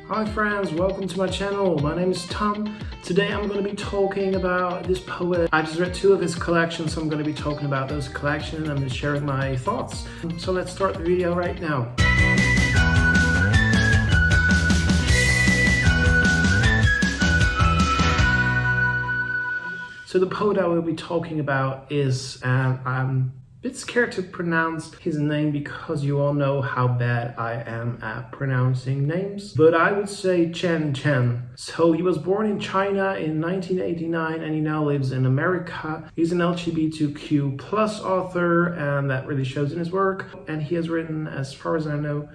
Hi friends, welcome to my channel. My name is Tom. Today I'm going to be talking about this poet. I just read two of his collections, so I'm going to be talking about those collections and I'm just sharing my thoughts. So let's start the video right now. So the poet I will be talking about is, I'm a bit scared to pronounce his name because you all know how bad I am at pronouncing names. But I would say CHEN CHEN. So he was born in China in 1989 and he now lives in America. He's an LGBTQ plus author and that really shows in his work. And he has written, as far as I know,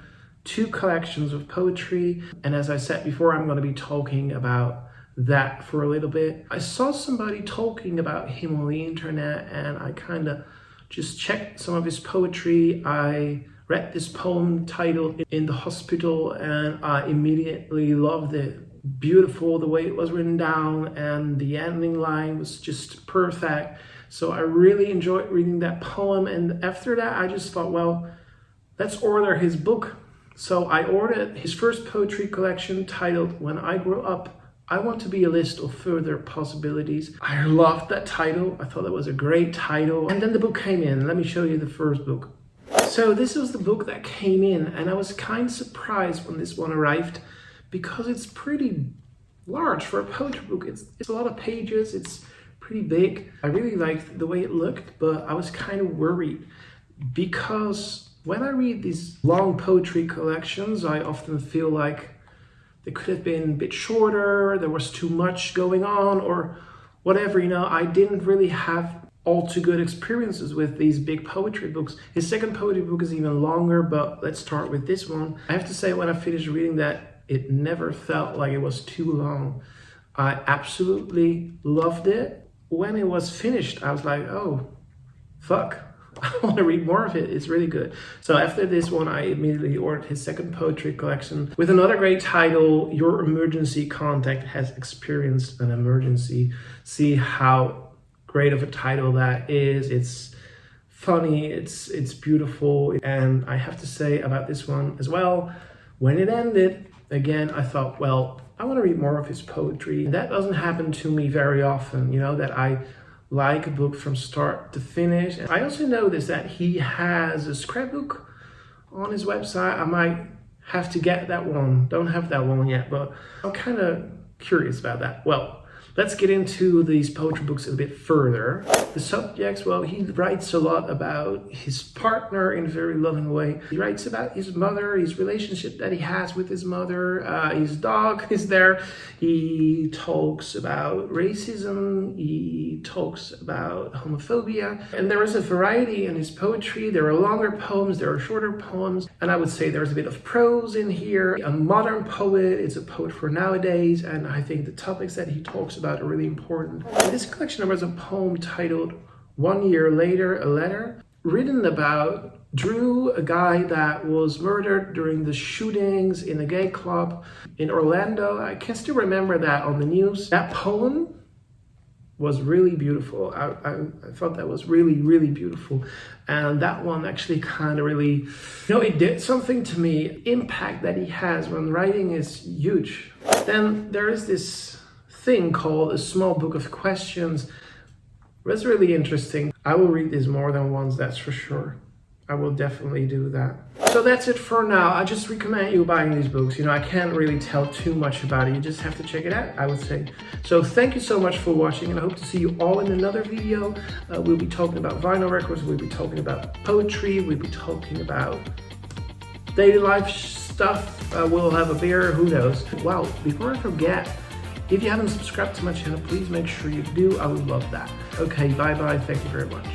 2 collections of poetry. And as I said before, I'm going to be talking about that for a little bit. I saw somebody talking about him on the internet and I kind of just checked some of his poetry. I read this poem titled In the Hospital and I immediately loved it. Beautiful the way it was written down and the ending line was just perfect. So I really enjoyed reading that poem, and after that I just thought, well, let's order his book. So I ordered his first poetry collection titled When I Grow Up, I Want to Be a List of Further Possibilities. I loved that title. I thought that was a great title. And then the book came in. Let me show you the first book. So this was the book that came in and I was kind of surprised when this one arrived because it's pretty large for a poetry book. It's a lot of pages. It's pretty big. I really liked the way it looked, but I was kind of worried because when I read these long poetry collections, I often feel like they could have been a bit shorter, there was too much going on or whatever, you know. I didn't really have all too good experiences with these big poetry books. His second poetry book is even longer, but let's start with this one. I have to say, when I finished reading that, it never felt like it was too long. I absolutely loved it. When it was finished, I was like, oh, fuck. I want to read more of it. It's really good. So after this one, I immediately ordered his second poetry collection with another great title, Your Emergency Contact Has Experienced an Emergency. See how great of a title that is. It's funny, it's beautiful. And I have to say about this one as well, when it ended, again, I thought, well, I want to read more of his poetry. That doesn't happen to me very often, you know, that I like a book from start to finish. And I also noticed that he has a scrapbook on his website. I might have to get that one. Don't have that one yet, but I'm kind of curious about that. Well, let's get into these poetry books a bit further. The subjects, well, he writes a lot about his partner in a very loving way. He writes about his mother, his relationship that he has with his mother, his dog is there. He talks about racism, he talks about homophobia, and there is a variety in his poetry. There are longer poems, there are shorter poems, and I would say there's a bit of prose in here. A modern poet, it's a poet for nowadays, and I think the topics that he talks about are really important. In this collection there was a poem titled 1 Year Later, a Letter, written about Drew, a guy that was murdered during the shootings in a gay club in Orlando. I can still remember that on the news. That poem was really beautiful. I thought that was really, really beautiful. And that one actually kind of really, you know, it did something to me. Impact that he has when writing is huge. Then there is this thing called A Small Book of Questions. That's really interesting. I will read this more than once, that's for sure. I will definitely do that. So that's it for now. I just recommend you buying these books. You know, I can't really tell too much about it. You just have to check it out, I would say. So thank you so much for watching and I hope to see you all in another video. We'll be talking about vinyl records, we'll be talking about poetry, we'll be talking about daily life stuff. We'll have a beer, who knows. Wow, before I forget, if you haven't subscribed to my channel, please make sure you do. I would love that. Okay, bye-bye. Thank you very much.